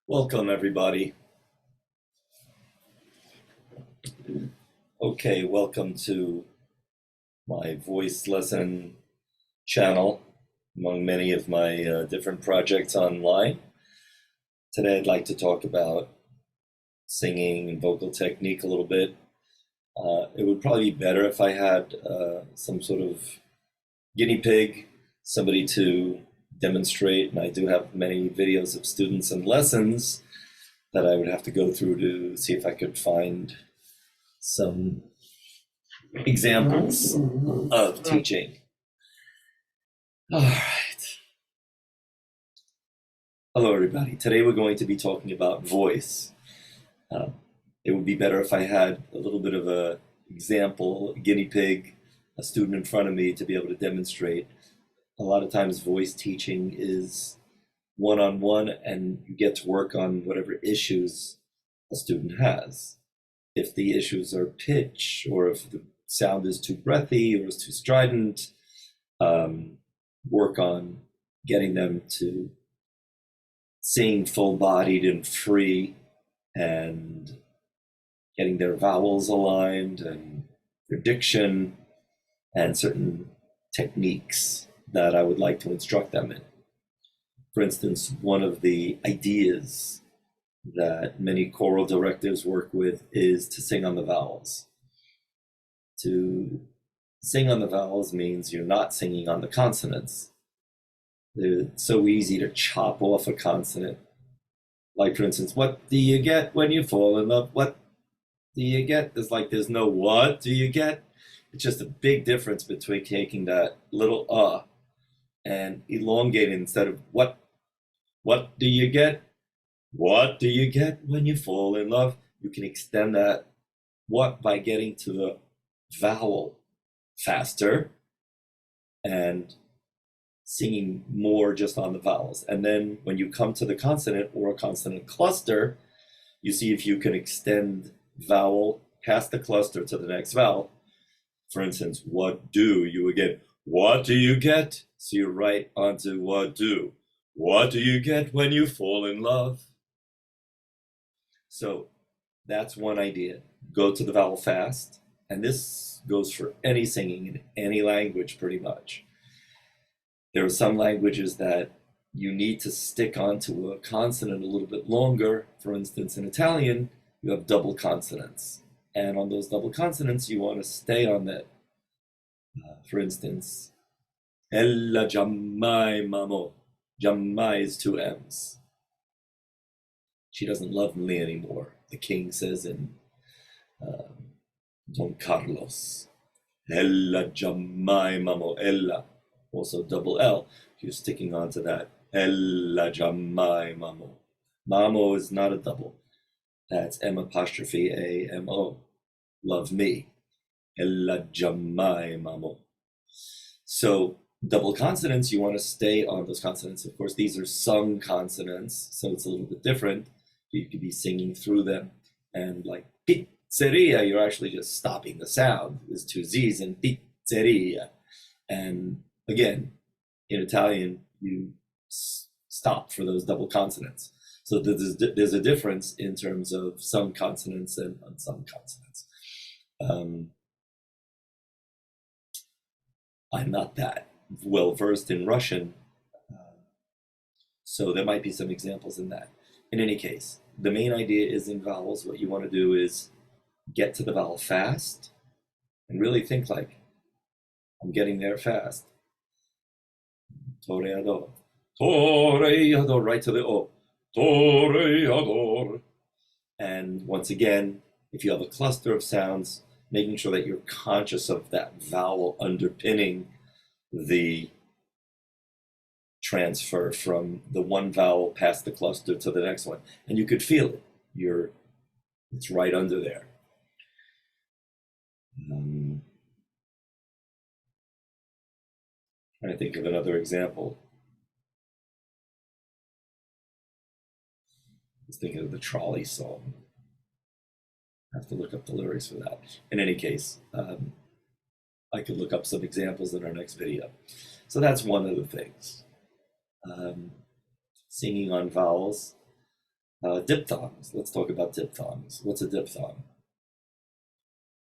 Welcome, everybody. Okay, welcome to my voice lesson channel among many of my different projects online. Today, I'd like to talk about singing and vocal technique a little bit. It would probably be better if I had some sort of guinea pig, somebody to demonstrate, and I do have many videos of students and lessons that I would have to go through to see if I could find some examples of teaching. All right. Hello, everybody. Today we're going to be talking about voice. It would be better if I had a little bit of a example, a guinea pig, a student in front of me to be able to demonstrate. A lot of times voice teaching is one-on-one and you get to work on whatever issues a student has. If the issues are pitch, or if the sound is too breathy or is too strident, work on getting them to sing full-bodied and free, and getting their vowels aligned and their diction and certain techniques that I would like to instruct them in. For instance, one of the ideas that many choral directors work with is to sing on the vowels. To sing on the vowels means you're not singing on the consonants. It's so easy to chop off a consonant. Like, for instance, what do you get when you fall in love? What do you get? There's no what do you get? It's just a big difference between taking that little and elongating instead of what do you get? What do you get when you fall in love? You can extend that what by getting to the vowel faster and singing more just on the vowels. And then when you come to the consonant or a consonant cluster, you see if you can extend vowel past the cluster to the next vowel. For instance, what do you get? What do you get? So you're right onto what do. What do you get when you fall in love? So that's one idea. Go to the vowel fast. And this goes for any singing in any language pretty much. There are some languages that you need to stick onto a consonant a little bit longer. For instance, in Italian, you have double consonants. And on those double consonants, you want to stay on that. For instance, ella giammai mamo. Giammai is two M's. She doesn't love me anymore, the king says in Don Carlos. Ella giammai mamo. Ella, also double L. You're sticking onto that. Ella giammai mamo. Mamo is not a double. That's M apostrophe A M O. Love me. Ella giammai mamo. So double consonants, you want to stay on those consonants. Of course, these are sung consonants, so it's a little bit different. You could be singing through them. And like pizzeria, you're actually just stopping the sound. There's two Z's in pizzeria. And again, in Italian, you stop for those double consonants. So there's a difference in terms of some consonants and unsung consonants. I'm not that well versed in Russian, so there might be some examples in that. In any case, the main idea is in vowels. What you want to do is get to the vowel fast and really think like, I'm getting there fast. Toreador. Toreador, right to the O. Toreador. And once again, if you have a cluster of sounds, making sure that you're conscious of that vowel underpinning the transfer from the one vowel past the cluster to the next one. And you could feel it. It's right under there. Trying to think of another example. I was thinking of the trolley song. I have to look up the lyrics for that. In any case, I could look up some examples in our next video. So that's one of the things. Singing on vowels. Diphthongs. Let's talk about diphthongs. What's a diphthong?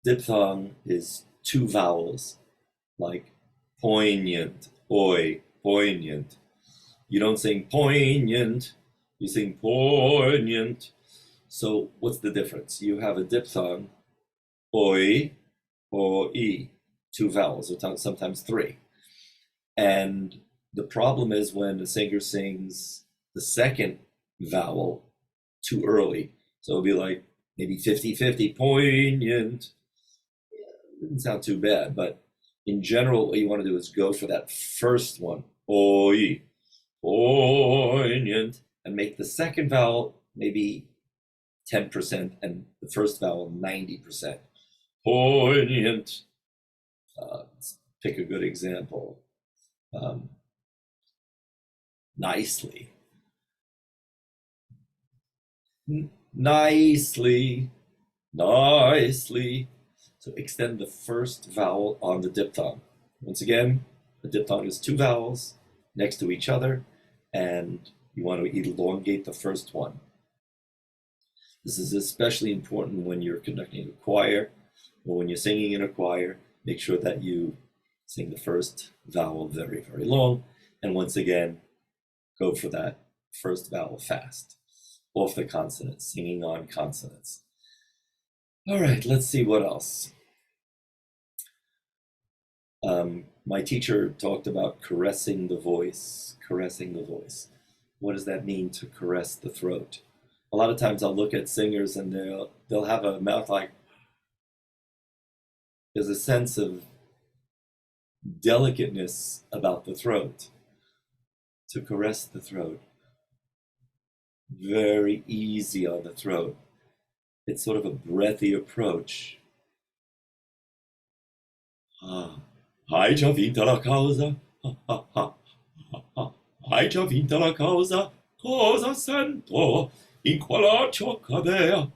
Diphthong is two vowels, like poignant, oi, poignant. You don't sing poignant, you sing poignant. So what's the difference? You have a diphthong, oi, or e, two vowels, or sometimes three. And the problem is when a singer sings the second vowel too early. So it'll be like maybe 50-50, poignant. It doesn't sound too bad, but in general, what you want to do is go for that first one, oi, poignant, and make the second vowel maybe 10% and the first vowel 90%. Poignant. Let's pick a good example. Nicely. Nicely. Nicely. So extend the first vowel on the diphthong. Once again, the diphthong is two vowels next to each other, and you want to elongate the first one. This is especially important when you're conducting a choir or when you're singing in a choir. Make sure that you sing the first vowel very, very long. And once again, go for that first vowel fast, off the consonants, singing on consonants. All right, let's see what else. My teacher talked about caressing the voice, caressing the voice. What does that mean, to caress the throat? A lot of times I'll look at singers and they'll have a mouth like, there's a sense of delicateness about the throat. To caress the throat, very easy on the throat. It's sort of a breathy approach. Hai già vinta la causa. Hai già vinta la causa. Cosa sento in quell'accio cadea.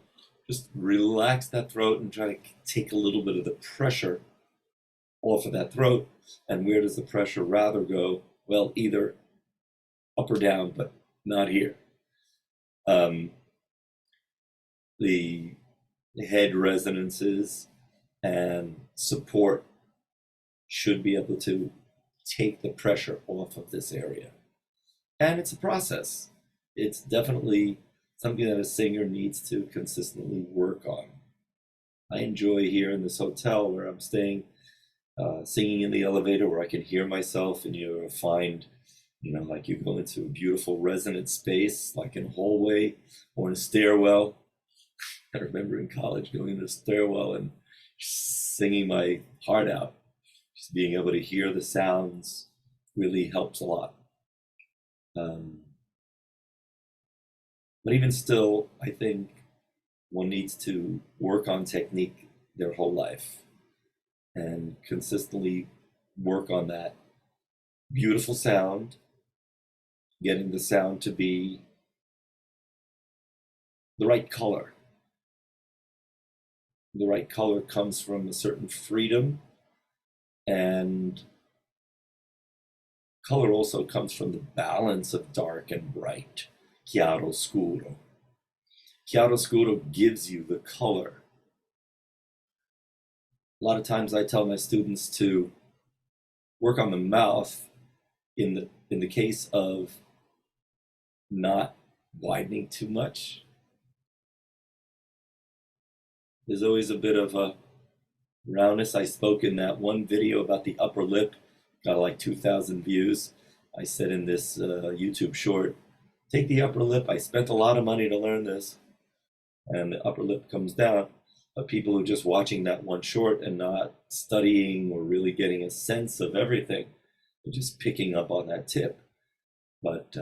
Just relax that throat and try to take a little bit of the pressure off of that throat. And where does the pressure rather go? Well, either up or down, but not here. The head resonances and support should be able to take the pressure off of this area. And it's a process. It's definitely something that a singer needs to consistently work on. I enjoy here in this hotel where I'm staying, singing in the elevator where I can hear myself, and you find, like you go into a beautiful resonant space, like in a hallway or in a stairwell. I remember in college going in a stairwell and singing my heart out. Just being able to hear the sounds really helps a lot. But even still, I think one needs to work on technique their whole life and consistently work on that beautiful sound, getting the sound to be the right color. The right color comes from a certain freedom, and color also comes from the balance of dark and bright. Chiaro scuro. Chiaro scuro gives you the color. A lot of times I tell my students to work on the mouth in the case of not widening too much. There's always a bit of a roundness. I spoke in that one video about the upper lip, got like 2,000 views. I said in this YouTube short, take the upper lip. I spent a lot of money to learn this. And the upper lip comes down. But people who are just watching that one short and not studying or really getting a sense of everything, they're just picking up on that tip. But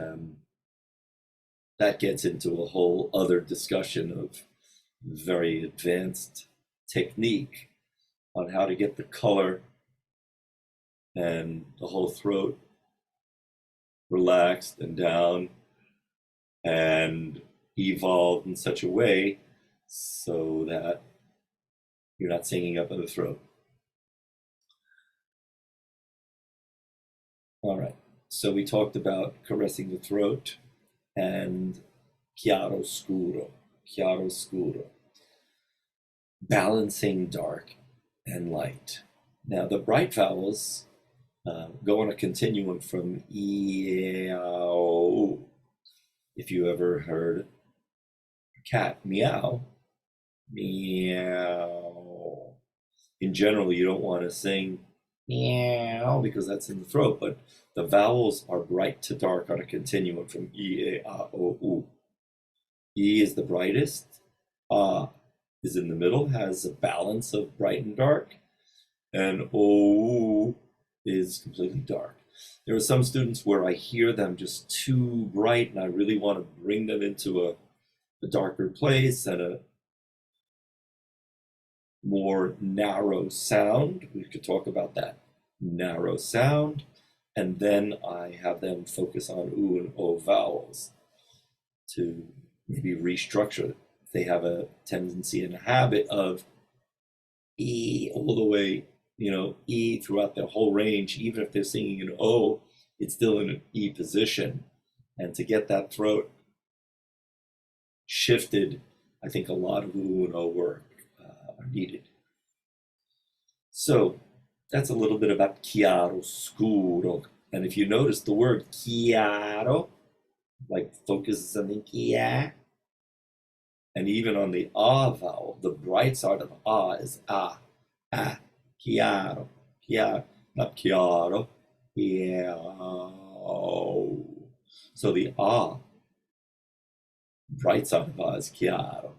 that gets into a whole other discussion of very advanced technique on how to get the color and the whole throat relaxed and down and evolved in such a way so that you're not singing up in the throat. All right, so we talked about caressing the throat, and chiaro scuro, chiaro scuro. Balancing dark and light. Now the bright vowels go on a continuum from E, O. If you ever heard a cat meow, meow. In general, you don't want to sing meow because that's in the throat, but the vowels are bright to dark on a continuum from E, A, O, U. E is the brightest, A is in the middle, has a balance of bright and dark, and O is completely dark. There are some students where I hear them just too bright and I really want to bring them into a darker place and a more narrow sound. We could talk about that narrow sound. And then I have them focus on U and O vowels to maybe restructure it. They have a tendency and a habit of E all the way, E throughout the whole range. Even if they're singing an O, it's still in an E position. And to get that throat shifted, I think a lot of U and O work are needed. So that's a little bit about chiaro scuro. And if you notice the word chiaro, like focuses on the chia, and even on the A vowel, the bright side of A is A, chiaro, chiaro, not chiaro, chiaro. So the A, bright side of A is chiaro.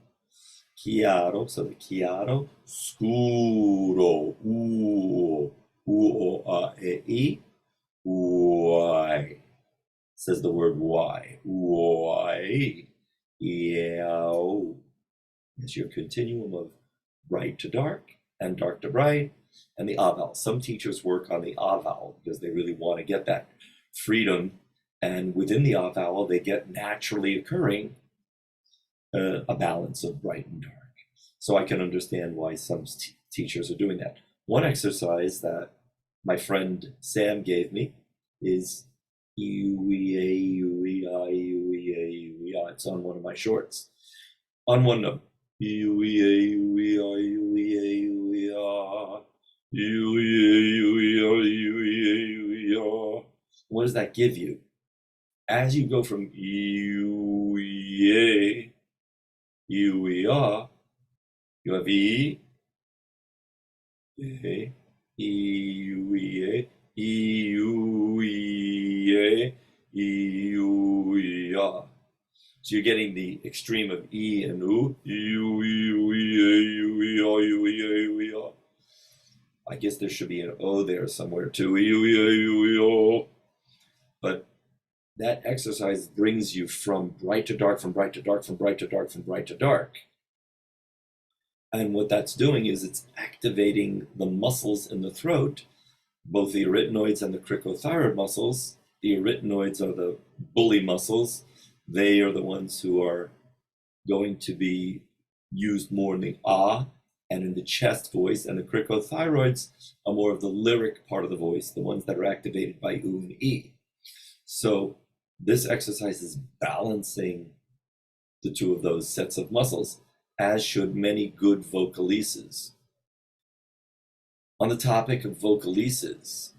Chiaro, so the chiaro, scuro, U-O-A-E, why, says the word why, why, yeah, it's your continuum of bright to dark and dark to bright, and the A vowel. Some teachers work on the A vowel because they really want to get that freedom, and within the A vowel, they get naturally occurring a balance of bright and dark. So I can understand why some teachers are doing that. One exercise that my friend Sam gave me is U-E-A, U-E-I, U-E-A, U-E-I. It's on one of my shorts. On one note. U-E-A, U-E-I, U-E-A, U-E-I, U-E-A, U-E-I, U-E-A, U-E-I. What does that give you? As you go from U-E-A, U-E-A, you have E, A, E-U-E-A, E-U-E-A, E-U-E-A. So you're getting the extreme of E and U, U-E-U-E-A, U-E-A, U-E-A, U-E-A. I guess there should be an O there somewhere too, U-E-A, U-E-A. But that exercise brings you from bright to dark, from bright to dark, from bright to dark, from bright to dark. And what that's doing is it's activating the muscles in the throat, both the arytenoids and the cricothyroid muscles. The arytenoids are the bully muscles. They are the ones who are going to be used more in the ah and in the chest voice, and the cricothyroids are more of the lyric part of the voice, the ones that are activated by U and E. So this exercise is balancing the two of those sets of muscles, as should many good vocalises. On the topic of vocalises,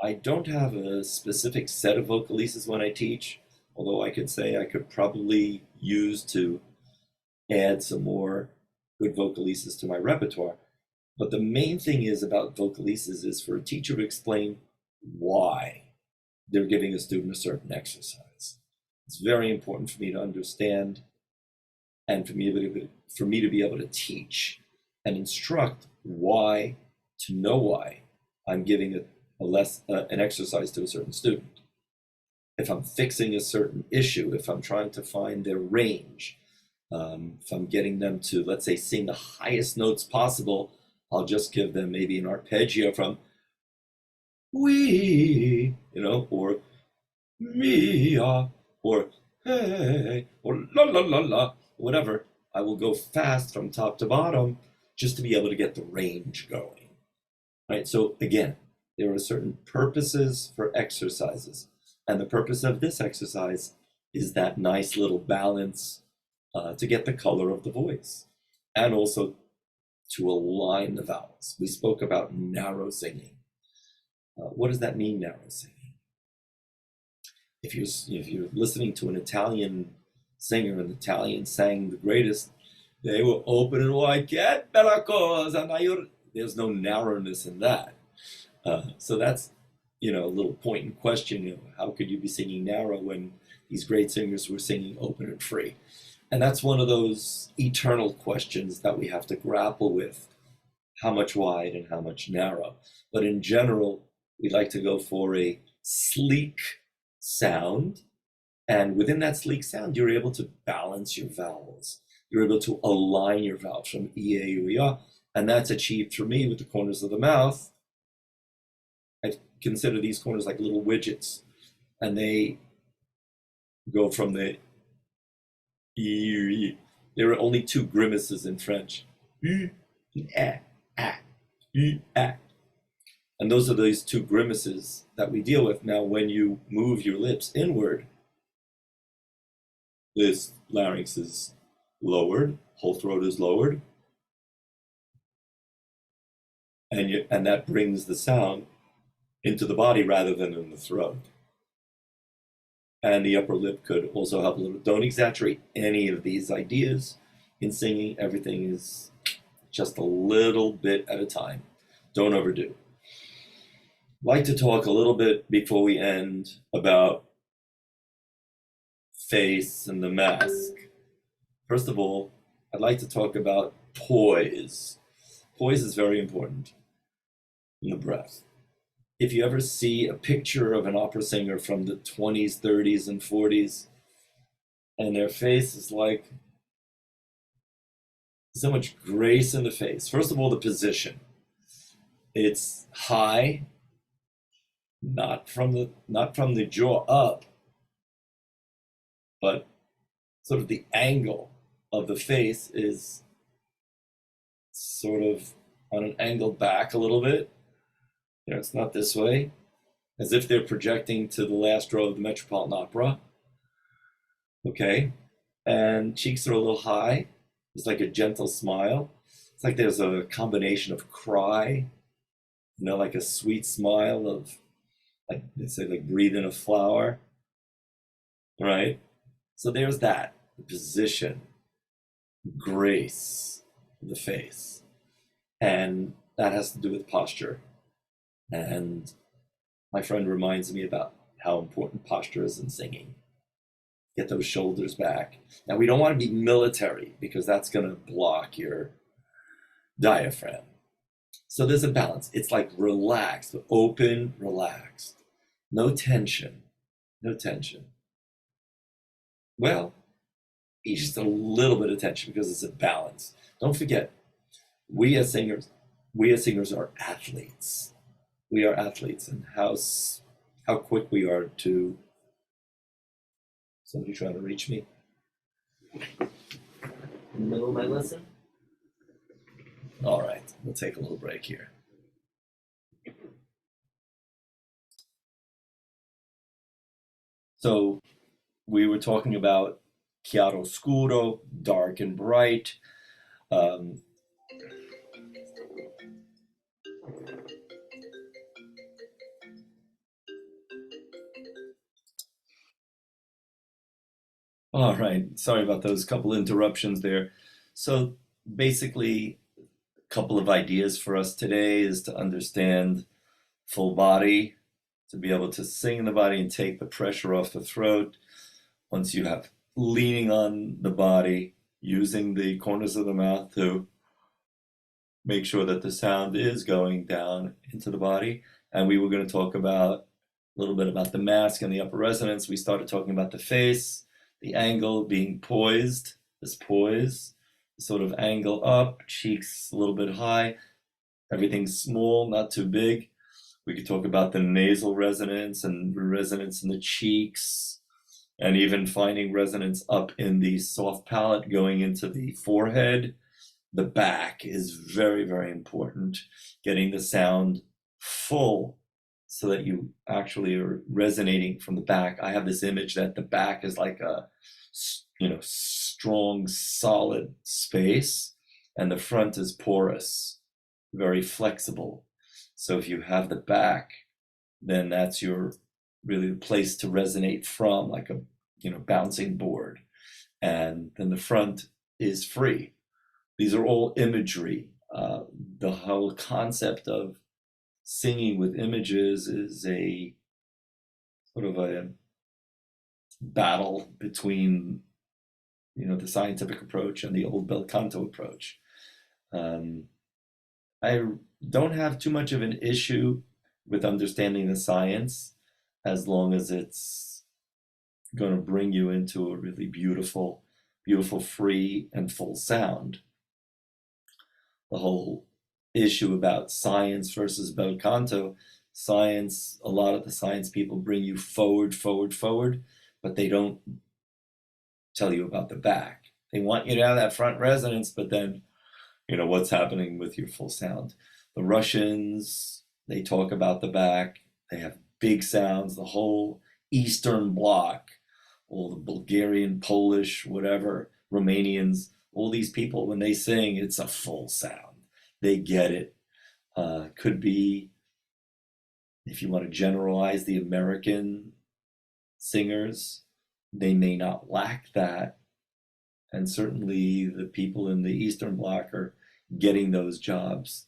I don't have a specific set of vocalises when I teach, although I could say I could probably use to add some more good vocalises to my repertoire. But the main thing is about vocalises is for a teacher to explain why they're giving a student a certain exercise. It's very important for me to understand and for me to be able to teach and instruct why, to know why I'm giving an exercise to a certain student. If I'm fixing a certain issue, if I'm trying to find their range, if I'm getting them to, let's say, sing the highest notes possible, I'll just give them maybe an arpeggio from we, or mia, or hey, or la la la la, whatever. I will go fast from top to bottom just to be able to get the range going. Right? So again, there are certain purposes for exercises. And the purpose of this exercise is that nice little balance to get the color of the voice and also to align the vowels. We spoke about narrow singing. What does that mean, narrow singing? If you're listening to an Italian singer and the Italian sang the greatest, they will open it wide. Get bella cosa. There's no narrowness in that. So that's a little point in question. How could you be singing narrow when these great singers were singing open and free? And that's one of those eternal questions that we have to grapple with. How much wide and how much narrow? But in general, we like to go for a sleek sound. And within that sleek sound, you're able to balance your vowels. You're able to align your vowels from E, A, U, E, A. And that's achieved for me with the corners of the mouth. I consider these corners like little widgets. And they go from the E. There are only two grimaces in French. And those are these two grimaces that we deal with. Now, when you move your lips inward, this larynx is lowered, whole throat is lowered, and that brings the sound into the body rather than in the throat. And the upper lip could also help a little. Don't exaggerate any of these ideas in singing. Everything is just a little bit at a time. Don't overdo. I'd like to talk a little bit before we end about face and the mask. First of all, I'd like to talk about poise. Poise is very important in the breath. If you ever see a picture of an opera singer from the 20s, 30s, and 40s, and their face is like so much grace in the face. First of all, the position. It's high, not from the jaw up, but sort of the angle of the face is sort of on an angle back a little bit. It's not this way, as if they're projecting to the last row of the Metropolitan Opera. Okay, and cheeks are a little high. It's like a gentle smile. It's like there's a combination of cry, like a sweet smile of, like they say, like breathe in a flower, right? So there's that, the position, grace of the face. And that has to do with posture. And my friend reminds me about how important posture is in singing. Get those shoulders back. Now, we don't want to be military because that's going to block your diaphragm. So there's a balance. It's like relaxed, open, relaxed. No tension. No tension. Well, just a little bit of tension because it's a balance. Don't forget, we as singers are athletes. We are athletes, and how quick we are to. Somebody trying to reach me in the middle of my lesson? All right, we'll take a little break here. So we were talking about chiaroscuro, dark and bright. All right, sorry about those couple interruptions there. So basically, a couple of ideas for us today is to understand full body, to be able to sing in the body and take the pressure off the throat. Once you have leaning on the body, using the corners of the mouth to make sure that the sound is going down into the body. And we were going to talk about a little bit about the mask and the upper resonance. We started talking about the face, the angle being poised, this poise, sort of angle up, cheeks a little bit high, everything small, not too big. We could talk about the nasal resonance and resonance in the cheeks, and even finding resonance up in the soft palate going into the forehead. The back is very, very important. Getting the sound full so that you actually are resonating from the back. I have this image that the back is like a, strong, solid space, and the front is porous, very flexible. So if you have the back, then that's your really the place to resonate from, like a bouncing board. And then the front is free. These are all imagery. The whole concept of singing with images is a sort of a battle between the scientific approach and the old bel canto approach. Um, I don't have too much of an issue with understanding the science as long as it's going to bring you into a really beautiful, beautiful, free and full sound. The whole issue about science versus bel canto, science, a lot of the science people bring you forward, forward, forward, but they don't tell you about the back. They want you to have that front resonance, but then, what's happening with your full sound. The Russians, they talk about the back. They have big sounds. The whole Eastern Bloc, all the Bulgarian, Polish, whatever, Romanians, all these people, when they sing, it's a full sound. They get it. Could be, if you want to generalize the American singers, they may not lack that. And certainly the people in the Eastern Bloc are getting those jobs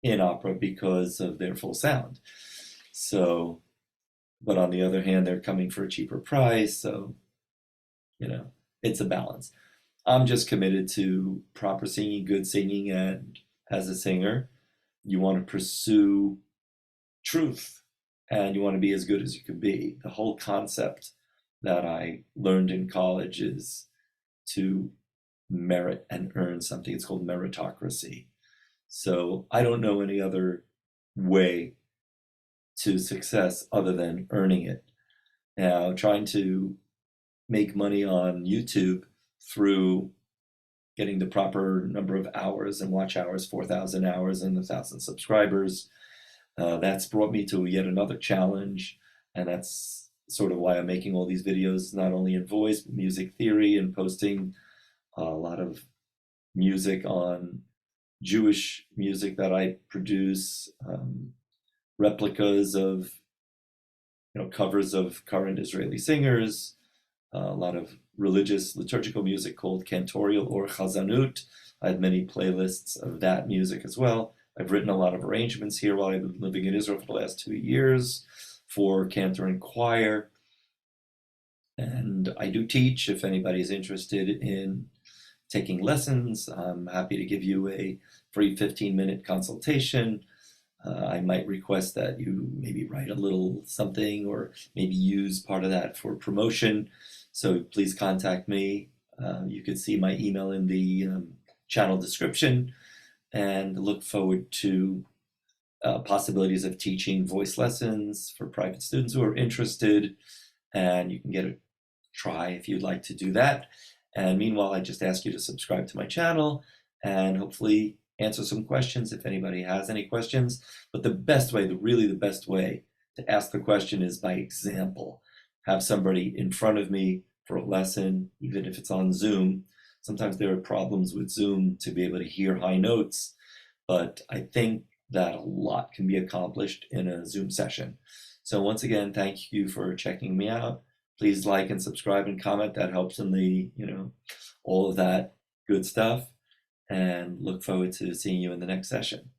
in opera because of their full sound. So, but on the other hand, they're coming for a cheaper price. So, it's a balance. I'm just committed to proper singing, good singing, and as a singer, you want to pursue truth and you want to be as good as you can be. The whole concept that I learned in college is to merit and earn something. It's called meritocracy. So I don't know any other way to success other than earning it. Now, trying to make money on YouTube through getting the proper number of hours and watch hours, 4,000 hours and 1,000 subscribers, that's brought me to yet another challenge. And that's sort of why I'm making all these videos, not only in voice, but music theory, and posting a lot of music on Jewish music that I produce, replicas of, covers of current Israeli singers, a lot of religious liturgical music called cantorial or chazanut. I have many playlists of that music as well. I've written a lot of arrangements here while I've been living in Israel for the last 2 years for cantor and choir. And I do teach. If anybody's interested in taking lessons, I'm happy to give you a free 15-minute consultation. I might request that you maybe write a little something or maybe use part of that for promotion. So please contact me. You can see my email in the channel description, and look forward to possibilities of teaching voice lessons for private students who are interested. And you can get a try if you'd like to do that. And meanwhile, I just ask you to subscribe to my channel and hopefully answer some questions if anybody has any questions. But the best way, really the best way to ask the question is by example. Have somebody in front of me for a lesson, even if it's on Zoom. Sometimes there are problems with Zoom to be able to hear high notes, but I think that a lot can be accomplished in a Zoom session. So once again, thank you for checking me out. Please like and subscribe and comment. That helps in the, all of that good stuff. And look forward to seeing you in the next session.